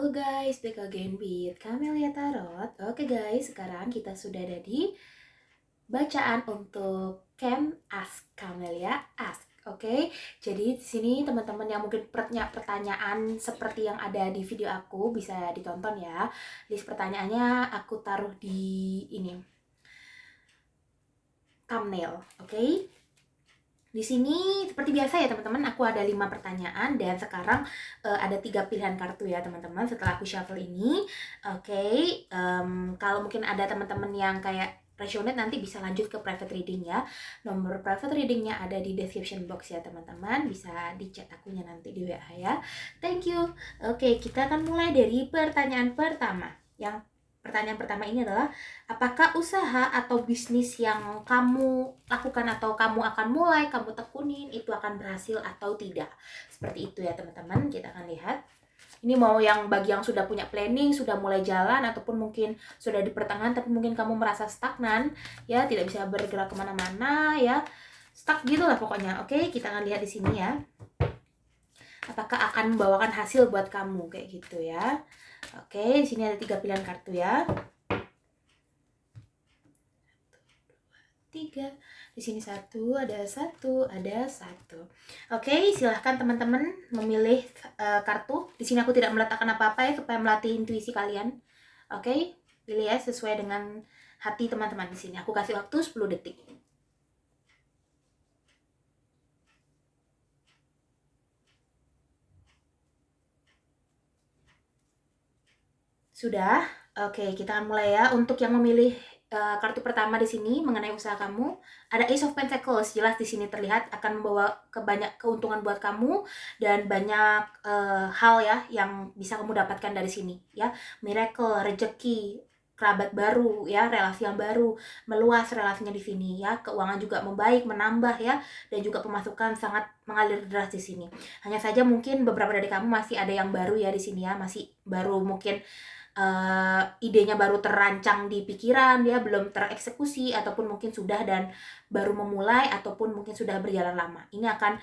Halo guys, back again with Camelia Tarot. Oke guys, sekarang kita sudah ada di bacaan untuk Can Ask Camelia Ask. Oke, jadi di sini teman-teman yang mungkin punya pertanyaan seperti yang ada di video aku bisa ditonton ya. List pertanyaannya aku taruh di ini thumbnail, oke? Di sini seperti biasa ya teman-teman, aku ada 5 pertanyaan dan sekarang ada 3 pilihan kartu ya teman-teman setelah aku shuffle ini. Oke, kalau mungkin ada teman-teman yang kayak resonate nanti bisa lanjut ke private reading ya. Nomor private readingnya ada di description box ya teman-teman, bisa di chat akunya nanti di WA ya. Thank you. Oke, kita akan mulai dari pertanyaan pertama. Pertanyaan pertama ini adalah, apakah usaha atau bisnis yang kamu lakukan atau kamu akan mulai, kamu tekunin itu akan berhasil atau tidak? Seperti itu ya teman-teman, kita akan lihat. Ini mau yang bagi yang sudah punya planning, sudah mulai jalan, ataupun mungkin sudah di pertengahan tapi mungkin kamu merasa stagnan, ya tidak bisa bergerak kemana-mana, ya stuck gitu lah pokoknya. Oke, kita akan lihat di sini ya. Apakah akan membawakan hasil buat kamu kayak gitu ya. Oke, di sini ada 3 pilihan kartu ya. 3. Di sini 1, ada 1, ada 1. Oke, silahkan teman-teman memilih kartu. Di sini aku tidak meletakkan apa-apa ya supaya melatih intuisi kalian. Oke, pilih ya sesuai dengan hati teman-teman di sini. Aku kasih waktu 10 detik. Sudah? Oke, kita akan mulai ya. Untuk yang memilih kartu pertama di sini mengenai usaha kamu, ada Ace of Pentacles. Jelas di sini terlihat akan membawa banyak keuntungan buat kamu dan banyak hal ya yang bisa kamu dapatkan dari sini ya. Miracle, rezeki, kerabat baru ya, relasi yang baru, meluas relasinya di sini ya. Keuangan juga membaik, menambah ya, dan juga pemasukan sangat mengalir deras di sini. Hanya saja mungkin beberapa dari kamu masih ada yang baru ya di sini ya, masih baru mungkin idenya baru terancang di pikiran, dia belum tereksekusi ataupun mungkin sudah dan baru memulai ataupun mungkin sudah berjalan lama. Ini akan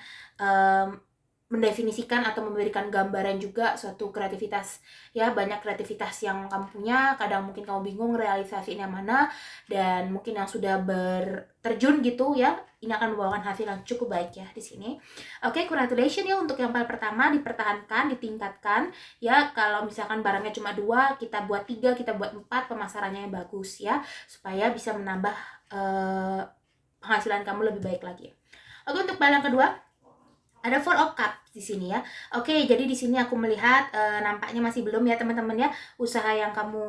mendefinisikan atau memberikan gambaran juga suatu kreativitas ya, banyak kreativitas yang kamu punya, kadang mungkin kamu bingung realisasinya mana, dan mungkin yang sudah berterjun gitu ya, ini akan membawakan hasil yang cukup baik ya di sini. Oke, congratulations ya untuk yang paling pertama, dipertahankan, ditingkatkan ya. Kalau misalkan barangnya cuma 2, kita buat 3, kita buat 4, pemasarannya yang bagus ya, supaya bisa menambah penghasilan kamu lebih baik lagi. Oke, untuk barang kedua ada Four of Cups di sini ya. Oke, jadi di sini aku melihat nampaknya masih belum ya teman-teman ya usaha yang kamu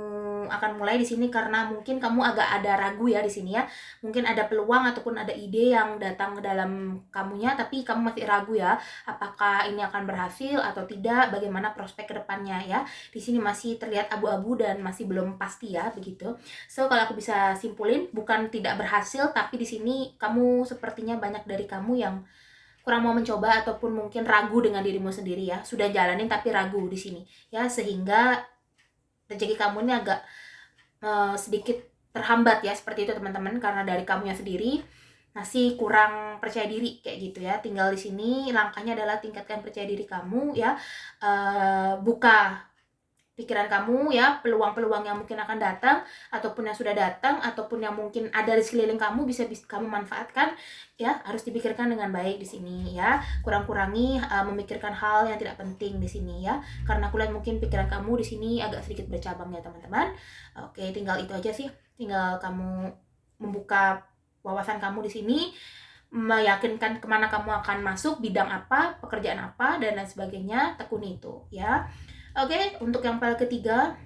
akan mulai di sini, karena mungkin kamu agak ada ragu ya di sini ya. Mungkin ada peluang ataupun ada ide yang datang ke dalam kamunya, tapi kamu masih ragu ya, apakah ini akan berhasil atau tidak, bagaimana prospek kedepannya ya. Di sini masih terlihat abu-abu dan masih belum pasti ya begitu. So kalau aku bisa simpulin, bukan tidak berhasil, tapi di sini kamu sepertinya banyak dari kamu yang kurang mau mencoba ataupun mungkin ragu dengan dirimu sendiri ya. Sudah jalanin tapi ragu di sini ya, sehingga rezeki kamu ini agak sedikit terhambat ya, seperti itu teman-teman, karena dari kamunya sendiri masih kurang percaya diri kayak gitu ya. Tinggal di sini langkahnya adalah tingkatkan percaya diri kamu ya, buka pikiran kamu ya, peluang-peluang yang mungkin akan datang ataupun yang sudah datang ataupun yang mungkin ada di sekeliling kamu bisa kamu manfaatkan ya. Harus dipikirkan dengan baik di sini ya. Kurang-kurangi memikirkan hal yang tidak penting di sini ya, karena aku lihat mungkin pikiran kamu di sini agak sedikit bercabang ya teman-teman. Oke, tinggal itu aja sih. Tinggal kamu membuka wawasan kamu di sini, meyakinkan kemana kamu akan masuk, bidang apa, pekerjaan apa, dan lain sebagainya. Tekuni itu ya. Oke, untuk yang paling ketiga,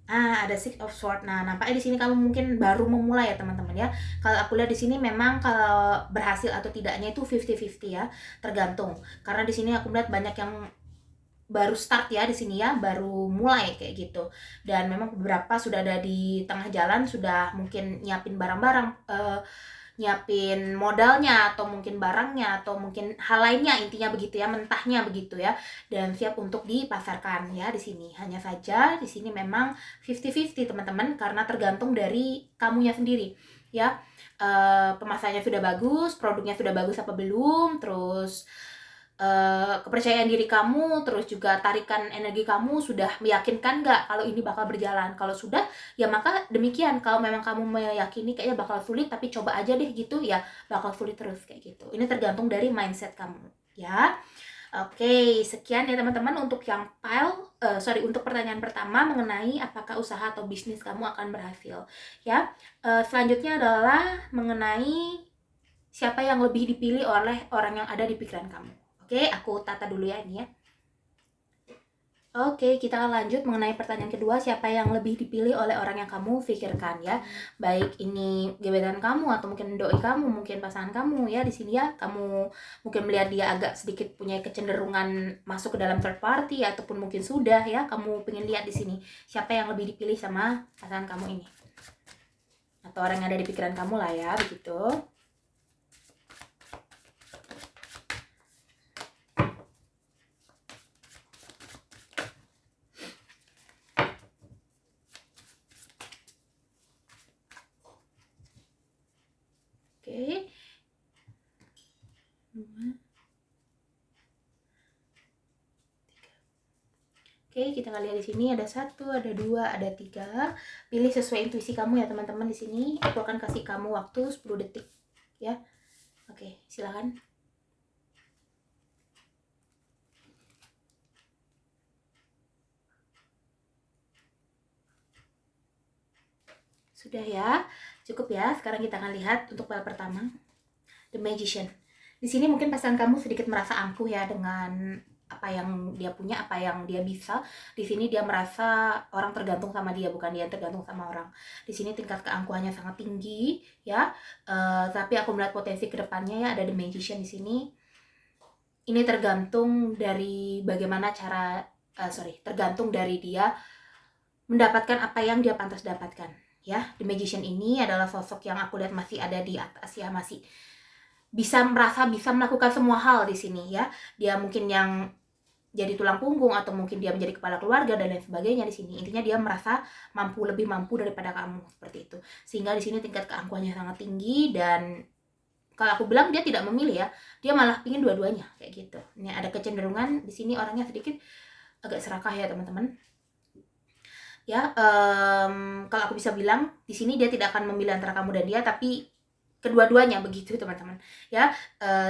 ada Six of Swords. Nah, nampaknya di sini kamu mungkin baru memulai ya teman-teman ya. Kalau aku lihat di sini memang kalau berhasil atau tidaknya itu 50-50 ya, tergantung. Karena di sini aku lihat banyak yang baru start ya di sini ya, baru mulai kayak gitu. Dan memang beberapa sudah ada di tengah jalan, sudah mungkin nyiapin barang-barang, nyiapin modalnya atau mungkin barangnya atau mungkin hal lainnya, intinya begitu ya, mentahnya begitu ya, dan siap untuk dipasarkan ya di sini. Hanya saja di sini memang 50-50 teman-teman, karena tergantung dari kamunya sendiri ya. Pemasarannya sudah bagus, produknya sudah bagus apa belum, terus kepercayaan diri kamu, terus juga tarikan energi kamu sudah meyakinkan nggak kalau ini bakal berjalan. Kalau sudah, ya maka demikian. Kalau memang kamu meyakini kayaknya bakal sulit, tapi coba aja deh gitu, ya bakal sulit terus kayak gitu. Ini tergantung dari mindset kamu, ya. Oke, sekian ya teman-teman untuk yang untuk pertanyaan pertama mengenai apakah usaha atau bisnis kamu akan berhasil. Ya, selanjutnya adalah mengenai siapa yang lebih dipilih oleh orang yang ada di pikiran kamu. Oke, aku tata dulu ya ini ya. Oke, kita akan lanjut mengenai pertanyaan kedua, siapa yang lebih dipilih oleh orang yang kamu pikirkan ya. Baik ini gebetan kamu atau mungkin doi kamu, mungkin pasangan kamu ya. Di sini ya, kamu mungkin melihat dia agak sedikit punya kecenderungan masuk ke dalam third party ataupun mungkin sudah ya. Kamu pengen lihat di sini siapa yang lebih dipilih sama pasangan kamu ini. Atau orang yang ada di pikiran kamu lah ya, begitu. Oke. Oke, kita akan lihat di sini ada 1, ada 2, ada 3. Pilih sesuai intuisi kamu ya teman-teman di sini. Aku akan kasih kamu waktu 10 detik ya. Oke, silakan. Sudah ya, cukup ya. Sekarang kita akan lihat untuk file pertama, The Magician. Di sini mungkin pasangan kamu sedikit merasa angkuh ya dengan apa yang dia punya, apa yang dia bisa. Di sini dia merasa orang tergantung sama dia, bukan dia tergantung sama orang. Di sini tingkat keangkuhannya sangat tinggi ya. Tapi aku melihat potensi kedepannya ya, ada The Magician di sini. Ini tergantung dari bagaimana tergantung dari dia mendapatkan apa yang dia pantas dapatkan ya. The Magician ini adalah sosok yang aku lihat masih ada di atas ya, masih bisa melakukan semua hal di sini ya. Dia mungkin yang jadi tulang punggung atau mungkin dia menjadi kepala keluarga dan lain sebagainya di sini. Intinya dia merasa lebih mampu daripada kamu seperti itu. Sehingga di sini tingkat keangkuhannya sangat tinggi dan kalau aku bilang dia tidak memilih ya, dia malah pingin dua-duanya kayak gitu. Ini ada kecenderungan di sini orangnya sedikit agak serakah ya teman-teman. Ya, kalau aku bisa bilang di sini dia tidak akan memilih antara kamu dan dia, tapi kedua-duanya begitu teman-teman ya.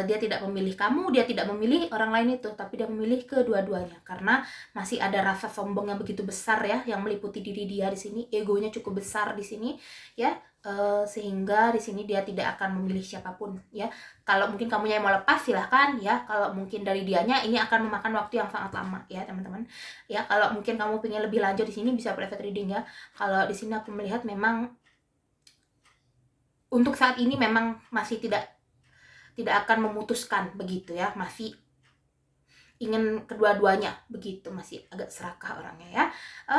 Dia tidak memilih kamu, dia tidak memilih orang lain itu, tapi dia memilih kedua-duanya karena masih ada rasa sombong yang begitu besar ya yang meliputi diri dia di sini. Egonya cukup besar di sini ya. Sehingga di sini dia tidak akan memilih siapapun ya. Kalau mungkin kamunya yang mau lepas silahkan ya. Kalau mungkin dari dianya ini akan memakan waktu yang sangat lama ya teman-teman ya. Kalau mungkin kamu pengen lebih lanjut di sini bisa private reading ya. Kalau di sini aku melihat memang untuk saat ini memang masih tidak akan memutuskan begitu ya, masih ingin kedua-duanya begitu, masih agak serakah orangnya ya.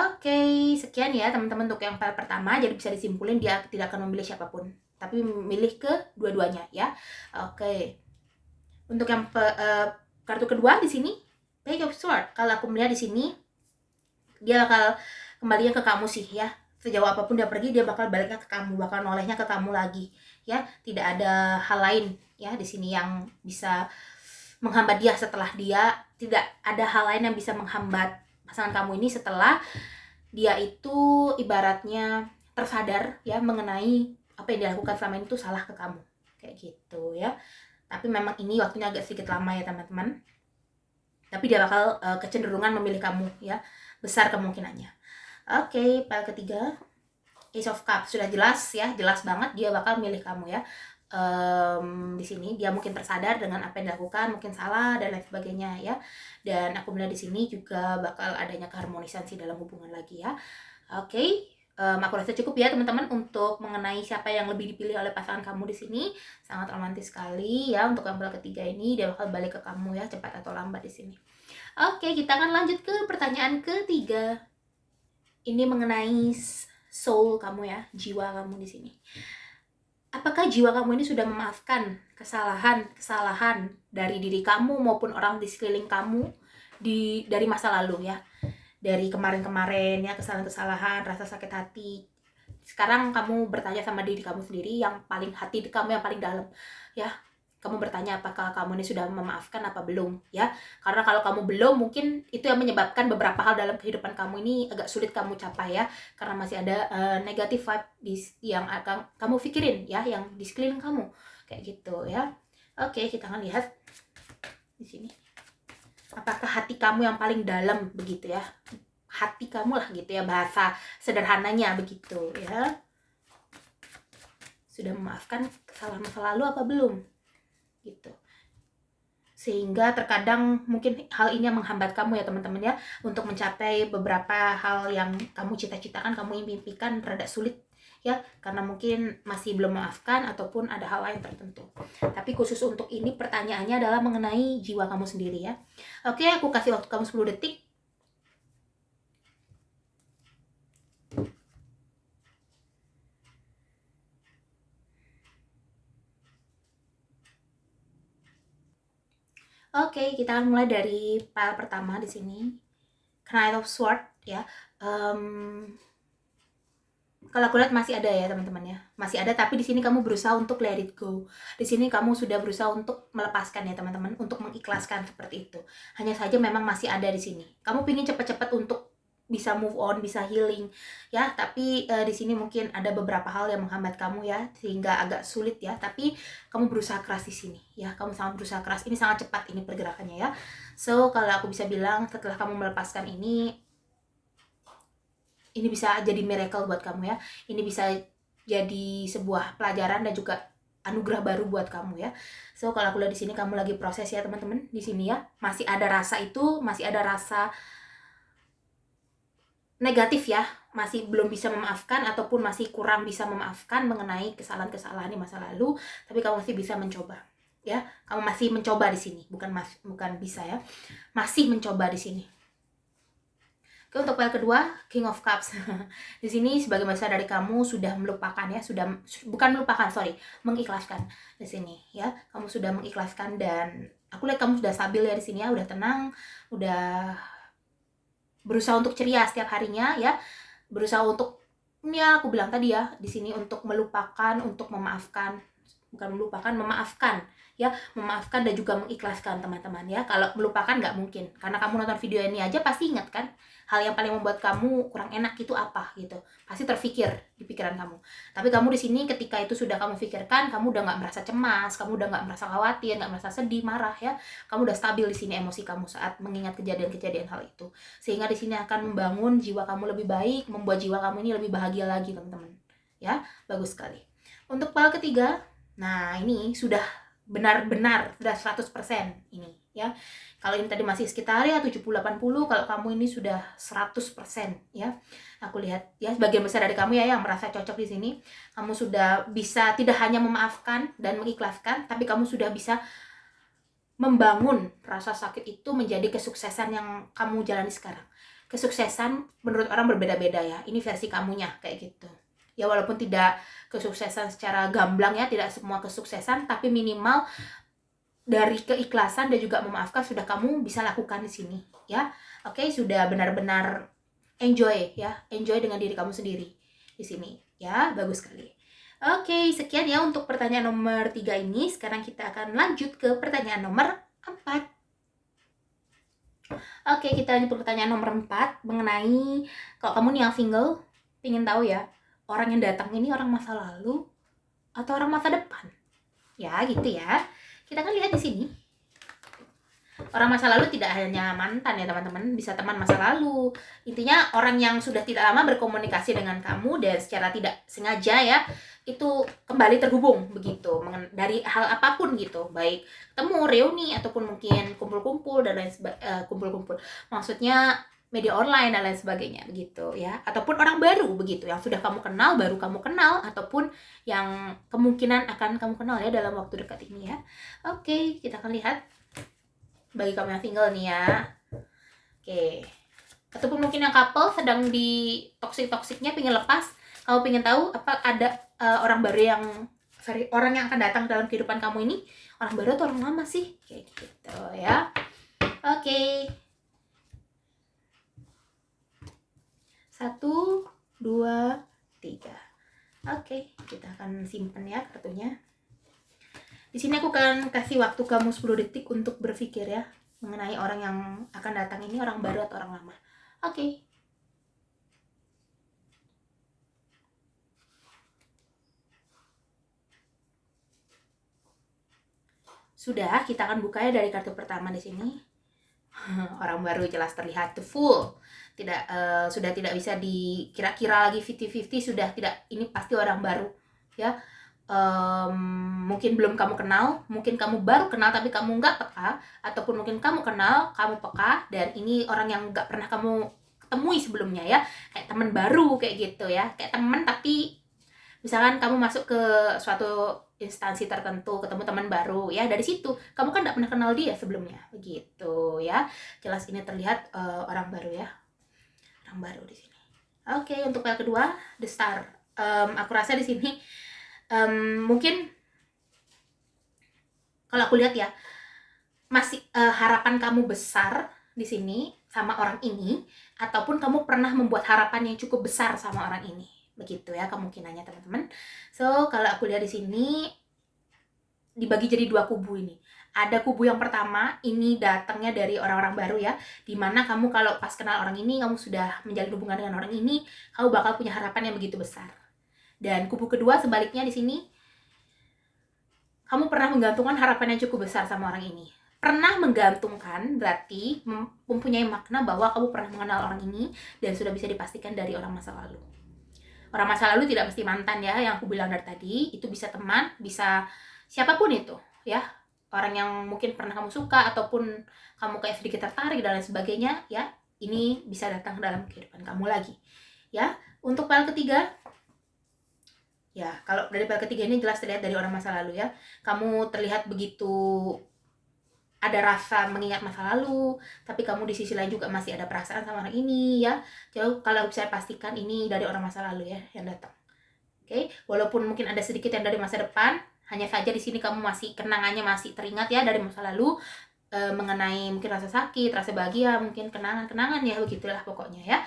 Oke, sekian ya teman-teman untuk yang file pertama. Jadi bisa disimpulin dia tidak akan memilih siapapun, tapi memilih kedua-duanya ya. Oke. Untuk yang kartu kedua di sini Page of Swords. Kalau aku melihat di sini dia bakal kembalinya ke kamu sih ya. Sejauh apapun dia pergi, dia bakal baliknya ke kamu, bakal nolehnya ke kamu lagi ya. Tidak ada hal lain ya di sini yang bisa menghambat dia. Setelah dia, tidak ada hal lain yang bisa menghambat pasangan kamu ini setelah dia itu ibaratnya tersadar ya mengenai apa yang dilakukan selama ini tuh salah ke kamu kayak gitu ya. Tapi memang ini waktunya agak sedikit lama ya teman-teman, tapi dia bakal kecenderungan memilih kamu ya, besar kemungkinannya. Oke, file ketiga Ace of Cups. Sudah jelas ya, jelas banget dia bakal milih kamu ya. Di sini dia mungkin tersadar dengan apa yang dilakukan, mungkin salah dan lain sebagainya ya. Dan aku melihat di sini juga bakal adanya keharmonisan sih dalam hubungan lagi ya. Oke, aku rasa cukup ya teman-teman untuk mengenai siapa yang lebih dipilih oleh pasangan kamu di sini. Sangat romantis sekali ya untuk yang ketiga ini, dia bakal balik ke kamu ya cepat atau lambat di sini. Oke, kita akan lanjut ke pertanyaan ketiga. Ini mengenai soul kamu ya, jiwa kamu di sini. Apakah jiwa kamu ini sudah memaafkan kesalahan dari diri kamu maupun orang di sekeliling kamu dari masa lalu ya, dari kemarin-kemarin ya, kesalahan-kesalahan, rasa sakit hati. Sekarang kamu bertanya sama diri kamu sendiri yang paling hati kamu yang paling dalam ya, Kamu bertanya apakah kamu ini sudah memaafkan apa belum ya. Karena kalau kamu belum, mungkin itu yang menyebabkan beberapa hal dalam kehidupan kamu ini agak sulit kamu capai ya. Karena masih ada negative vibe yang akan kamu pikirin ya, yang di sekeliling kamu. Kayak gitu ya. Oke, kita akan lihat di sini. Apakah hati kamu yang paling dalam begitu ya. Hati kamu lah gitu ya, bahasa sederhananya begitu ya. Sudah memaafkan kesalahan masa lalu apa belum? Gitu. Sehingga terkadang mungkin hal ini yang menghambat kamu ya teman-teman ya, untuk mencapai beberapa hal yang kamu cita-citakan, kamu impikan, rada sulit ya, karena mungkin masih belum memaafkan ataupun ada hal lain tertentu. Tapi khusus untuk ini pertanyaannya adalah mengenai jiwa kamu sendiri ya. Oke, aku kasih waktu kamu 10 detik. Oke, kita akan mulai dari pile pertama di sini. Knight of Sword ya. Kalau aku lihat masih ada ya teman-teman ya, masih ada, tapi di sini kamu berusaha untuk let it go. Di sini kamu sudah berusaha untuk melepaskan ya teman-teman, untuk mengikhlaskan seperti itu. Hanya saja memang masih ada di sini. Kamu pingin cepat-cepat untuk bisa move on, bisa healing ya, tapi di sini mungkin ada beberapa hal yang menghambat kamu ya, sehingga agak sulit ya. Tapi kamu berusaha keras di sini ya, kamu sangat berusaha keras. Ini sangat cepat ini pergerakannya ya. So kalau aku bisa bilang, setelah kamu melepaskan ini bisa jadi miracle buat kamu ya. Ini bisa jadi sebuah pelajaran dan juga anugerah baru buat kamu ya. So kalau aku lihat di sini kamu lagi proses ya teman-teman, di sini ya masih ada rasa itu, masih ada rasa negatif ya, masih belum bisa memaafkan ataupun masih kurang bisa memaafkan mengenai kesalahan-kesalahan di masa lalu, tapi kamu masih bisa mencoba ya. Kamu masih mencoba di sini, bukan bisa ya, masih mencoba di sini. Oke, untuk file kedua, King of Cups. Di sini sebagai besar dari kamu sudah melupakan ya, bukan melupakan, mengikhlaskan di sini ya. Kamu sudah mengikhlaskan dan aku lihat kamu sudah stabil ya di sini ya, udah tenang, udah berusaha untuk ceria setiap harinya ya. Berusaha untuk ya aku bilang tadi ya, di sini untuk melupakan, untuk memaafkan, bukan melupakan, memaafkan ya, memaafkan dan juga mengikhlaskan teman-teman ya. Kalau melupakan nggak mungkin, karena kamu nonton video ini aja pasti ingat kan hal yang paling membuat kamu kurang enak itu apa gitu, pasti terfikir di pikiran kamu. Tapi kamu di sini ketika itu sudah kamu pikirkan, kamu udah nggak merasa cemas, kamu udah nggak merasa khawatir, nggak merasa sedih, marah ya. Kamu udah stabil di sini emosi kamu saat mengingat kejadian-kejadian hal itu, sehingga di sini akan membangun jiwa kamu lebih baik, membuat jiwa kamu ini lebih bahagia lagi teman-teman ya. Bagus sekali. Untuk file ketiga, nah ini sudah benar-benar sudah 100% ini ya. Kalau ini tadi masih sekitar ya 70-80, kalau kamu ini sudah 100% ya. Aku lihat ya sebagian besar dari kamu ya yang merasa cocok di sini. Kamu sudah bisa tidak hanya memaafkan dan mengikhlaskan, tapi kamu sudah bisa membangun rasa sakit itu menjadi kesuksesan yang kamu jalani sekarang. Kesuksesan menurut orang berbeda-beda ya. Ini versi kamunya kayak gitu. Ya walaupun tidak kesuksesan secara gamblang ya, tidak semua kesuksesan, tapi minimal dari keikhlasan dan juga memaafkan sudah kamu bisa lakukan di sini ya. Oke, sudah benar-benar enjoy ya, enjoy dengan diri kamu sendiri di sini ya. Bagus sekali. Oke, sekian ya untuk pertanyaan nomor 3 ini. Sekarang kita akan lanjut ke pertanyaan nomor 4. Oke, kita lanjut ke pertanyaan nomor 4 mengenai kalau kamu nih yang single, pengen tahu ya, orang yang datang ini orang masa lalu atau orang masa depan? Ya, gitu ya. Kita akan lihat di sini. Orang masa lalu tidak hanya mantan ya teman-teman, bisa teman masa lalu. Intinya orang yang sudah tidak lama berkomunikasi dengan kamu dan secara tidak sengaja ya, itu kembali terhubung begitu dari hal apapun gitu, baik ketemu, reuni ataupun mungkin kumpul-kumpul dan lain kumpul-kumpul. Maksudnya media online dan lain sebagainya begitu ya, ataupun orang baru begitu yang sudah kamu kenal, baru kamu kenal, ataupun yang kemungkinan akan kamu kenal ya dalam waktu dekat ini ya. Oke, kita akan lihat bagi kamu yang single nih ya. Oke, ataupun mungkin yang couple sedang di toksik-toksiknya pengen lepas, kamu pengen tahu apa ada orang baru yang orang yang akan datang dalam kehidupan kamu ini, orang baru atau orang lama sih, kayak gitu ya. Oke. 1, 2, 3. Oke, kita akan simpan ya kartunya. Di Di sini aku akan kasih waktu kamu 10 detik untuk berpikir ya mengenai orang yang akan datang ini, orang baru atau orang lama. Oke. Sudah, kita akan buka ya dari kartu pertama di sini. Orang baru jelas terlihat full. Sudah tidak bisa dikira-kira lagi 50-50, sudah tidak, ini pasti orang baru ya. Mungkin belum kamu kenal, mungkin kamu baru kenal tapi kamu nggak peka, ataupun mungkin kamu kenal, kamu peka, dan ini orang yang nggak pernah kamu temui sebelumnya ya, kayak teman baru kayak gitu ya, kayak teman tapi misalkan kamu masuk ke suatu instansi tertentu, ketemu teman baru ya, dari situ kamu kan nggak pernah kenal dia sebelumnya begitu ya. Jelas ini terlihat orang baru ya, orang baru di sini. Oke, untuk file kedua The Star. Aku rasa di sini mungkin kalau aku lihat ya, masih harapan kamu besar di sini sama orang ini, ataupun kamu pernah membuat harapan yang cukup besar sama orang ini, begitu ya kemungkinannya teman-teman. So kalau aku lihat di sini dibagi jadi dua kubu ini. Ada kubu yang pertama, ini datangnya dari orang-orang baru ya, dimana kamu kalau pas kenal orang ini, kamu sudah menjalin hubungan dengan orang ini, kamu bakal punya harapan yang begitu besar. Dan kubu kedua sebaliknya di sini, kamu pernah menggantungkan harapan yang cukup besar sama orang ini. Pernah menggantungkan berarti mempunyai makna bahwa kamu pernah mengenal orang ini dan sudah bisa dipastikan dari orang masa lalu. Orang masa lalu tidak mesti mantan ya, yang aku bilang dari tadi, itu bisa teman, bisa siapapun itu ya, orang yang mungkin pernah kamu suka ataupun kamu kayak sedikit tertarik dan lain sebagainya ya, ini bisa datang dalam kehidupan kamu lagi ya. Untuk file ketiga ya, kalau dari file ketiga ini jelas terlihat dari orang masa lalu ya, kamu terlihat begitu ada rasa mengingat masa lalu, tapi kamu di sisi lain juga masih ada perasaan sama orang ini ya. Jadi kalau bisa pastikan ini dari orang masa lalu ya yang datang. Oke, walaupun mungkin ada sedikit yang dari masa depan, hanya saja di sini kamu masih kenangannya masih teringat ya dari masa lalu, mengenai mungkin rasa sakit, rasa bahagia, mungkin kenangan-kenangan ya, begitulah pokoknya ya.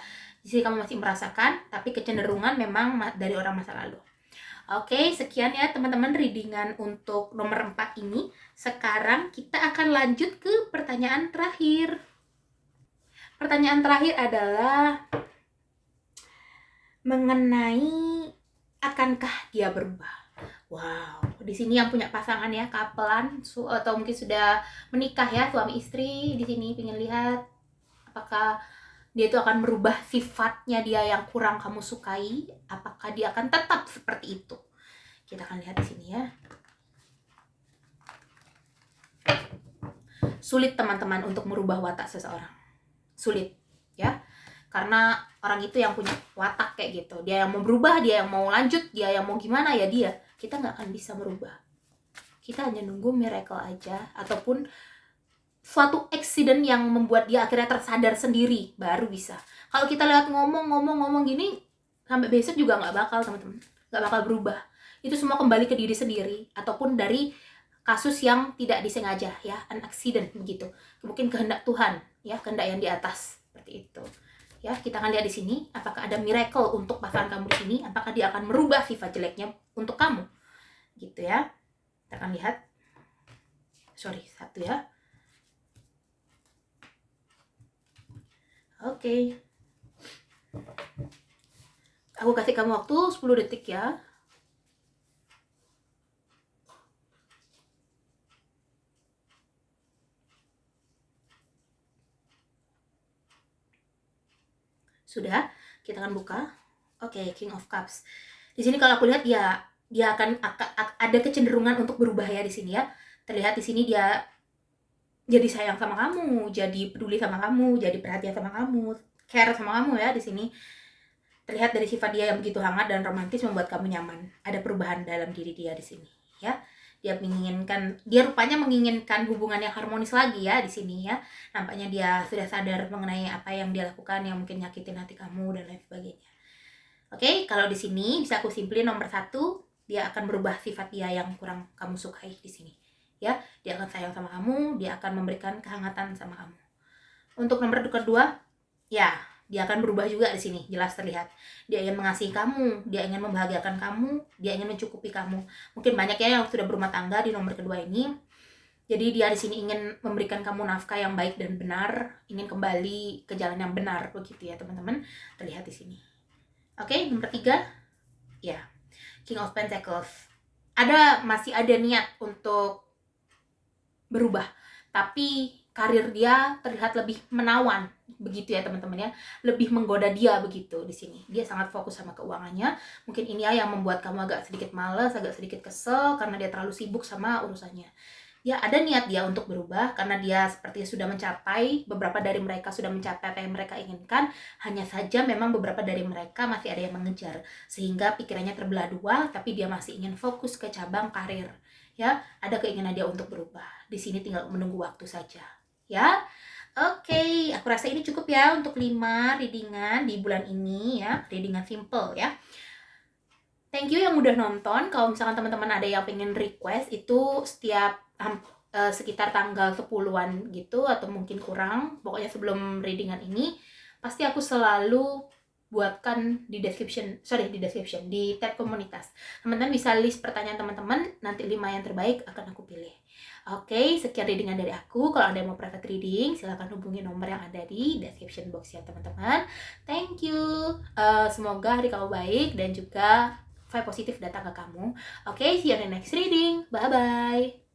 Di sini kamu masih merasakan, tapi kecenderungan memang dari orang masa lalu. Oke, sekian ya teman-teman readingan untuk nomor 4 ini. Sekarang kita akan lanjut ke pertanyaan terakhir. Pertanyaan terakhir adalah mengenai akankah dia berubah? Wow, di sini yang punya pasangan ya, kapelan atau mungkin sudah menikah ya, suami istri, di sini pengen lihat apakah dia itu akan merubah sifatnya dia yang kurang kamu sukai, apakah dia akan tetap seperti itu. Kita akan lihat di sini ya. Sulit teman-teman untuk merubah watak seseorang. Sulit ya. Karena orang itu yang punya watak kayak gitu. Dia yang mau berubah, dia yang mau lanjut, dia yang mau gimana ya dia. Kita nggak akan bisa merubah. Kita hanya nunggu miracle aja, ataupun suatu accident yang membuat dia akhirnya tersadar sendiri, baru bisa. Kalau kita lihat ngomong gini, sampai besok juga nggak bakal teman-teman. Nggak bakal berubah. Itu semua kembali ke diri sendiri, ataupun dari kasus yang tidak disengaja ya, an accident begitu. Mungkin kehendak Tuhan ya, kehendak yang di atas, seperti itu. Ya, kita akan lihat di sini apakah ada miracle untuk pasangan kamu di sini, apakah dia akan merubah sifat jeleknya untuk kamu. Gitu ya. Kita akan lihat. Satu ya. Oke. Aku kasih kamu waktu 10 detik ya. Sudah, kita akan buka. Oke, King of Cups. Di sini kalau aku lihat dia akan ada kecenderungan untuk berubah ya di sini ya. Terlihat di sini dia jadi sayang sama kamu, jadi peduli sama kamu, jadi perhatian sama kamu, care sama kamu ya di sini. Terlihat dari sifat dia yang begitu hangat dan romantis membuat kamu nyaman. Ada perubahan dalam diri dia di sini ya. Dia rupanya menginginkan hubungan yang harmonis lagi ya di sini ya. Nampaknya dia sudah sadar mengenai apa yang dia lakukan yang mungkin nyakitin hati kamu dan lain sebagainya. Oke, kalau di sini bisa aku simpulin nomor 1, dia akan berubah sifat dia yang kurang kamu sukai di sini. Ya, dia akan sayang sama kamu, dia akan memberikan kehangatan sama kamu. Untuk nomor kedua, ya, Dia akan berubah juga di sini, jelas terlihat. Dia ingin mengasihi kamu, dia ingin membahagiakan kamu, dia ingin mencukupi kamu. Mungkin banyak ya yang sudah berumah tangga di nomor kedua ini. Jadi dia di sini ingin memberikan kamu nafkah yang baik dan benar, ingin kembali ke jalan yang benar, begitu ya teman-teman. Terlihat di sini. Oke, nomor 3. Ya, King of Pentacles. Masih ada niat untuk berubah, tapi karir dia terlihat lebih menawan, begitu ya teman-teman ya, lebih menggoda dia begitu di sini. Dia sangat fokus sama keuangannya. Mungkin ini ya yang membuat kamu agak sedikit males, agak sedikit kesel karena dia terlalu sibuk sama urusannya. Ya, ada niat dia untuk berubah karena dia sepertinya sudah mencapai, beberapa dari mereka sudah mencapai apa yang mereka inginkan. Hanya saja memang beberapa dari mereka masih ada yang mengejar, sehingga pikirannya terbelah dua, tapi dia masih ingin fokus ke cabang karir. Ya, ada keinginan dia untuk berubah. Di sini tinggal menunggu waktu saja. Ya, oke, aku rasa ini cukup ya untuk 5 readingan di bulan ini ya, readingan simple ya. Thank you yang udah nonton. Kalau misalkan teman-teman ada yang pengen request, itu setiap sekitar tanggal 10-an gitu, atau mungkin kurang, pokoknya sebelum readingan ini, pasti aku selalu buatkan di tab komunitas. Teman-teman bisa list pertanyaan teman-teman, nanti 5 yang terbaik akan aku pilih. Oke, sekian readingan dari aku. Kalau ada yang mau private reading, silahkan hubungi nomor yang ada di description box ya teman-teman. Thank you. Semoga hari kamu baik dan juga vibe positif datang ke kamu. Oke, see you on the next reading. Bye-bye.